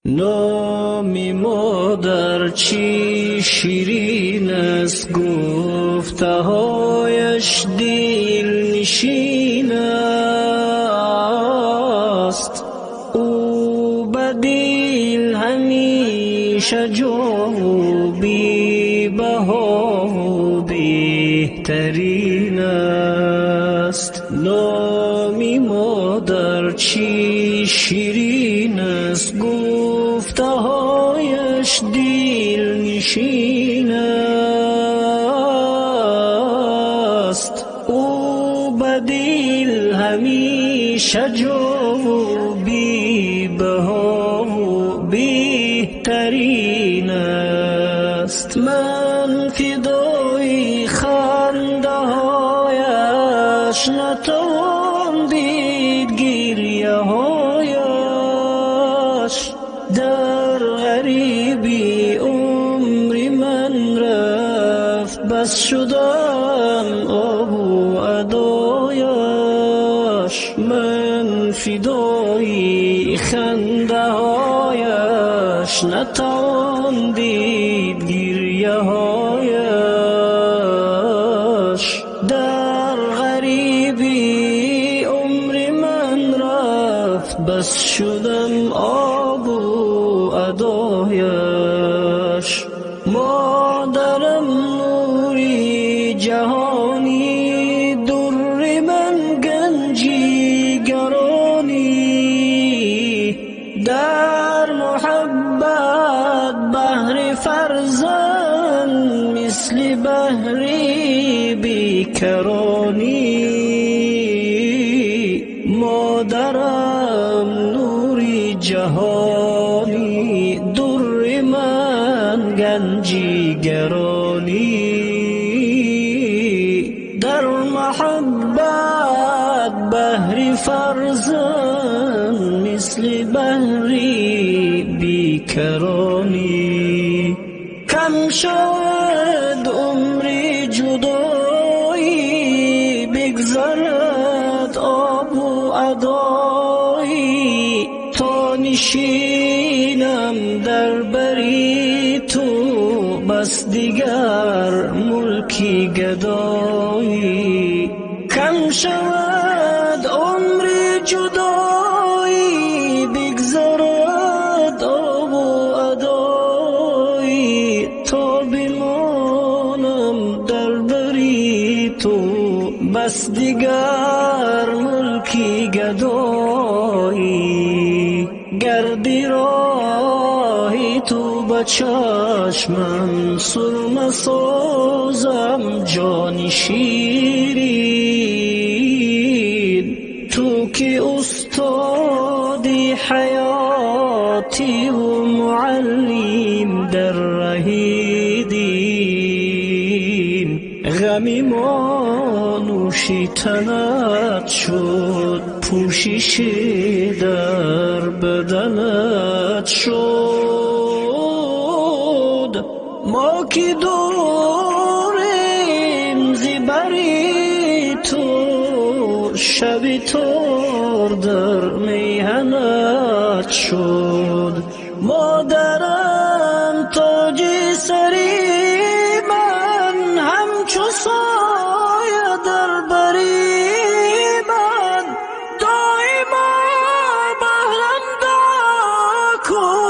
نام مادر چی شیرین است، گفته هایش دل نشین است. او به دل همیشه جا بی بها بهترین است. نام مادر چی شیرین است، گفته هایش دل نشین است. او به دل همیشه جا بی بها بهترین است. من فدای خنده هایش، نتوان دید گریه هایش. در غریبی عمر من رفت، بس شدم آب و ادایش. من فدای خنده هایش، نتوان دید گریه هایش. در غریبی عمر من رفت، بس شدم آب و ادایش. مادرم نوری جهانی، در من گنجی گرانی. در محبت بحر فرزند، مثل بحر بیکرانی. مادرم نوری جهانی، در من گنجی گرانی. در محبت بحر فرزند، مثل بحر بیکرانی. کم شد عمر جدایی، بگذرد آب و ادایی. تا نشینم در بری تو، بس دیگر ملکی گدایی. کم شود عمر جدایی، بگذرد آب و ادایی. تا بمانم در بری تو، بس دیگر ملکی گدایی. گردی راهی تو به چشمم، سرمه سازم جان شیرین. تو که استادی حیاتی و معلم در ره دین. غمی ما نوشی تنت شد، پوشش در بدنت شد. ما که دوریم زبری تو، شب تار در میهنت شد. مادرم تاج سری من، همچو سایه در بری من. دائما بهرم دا کن،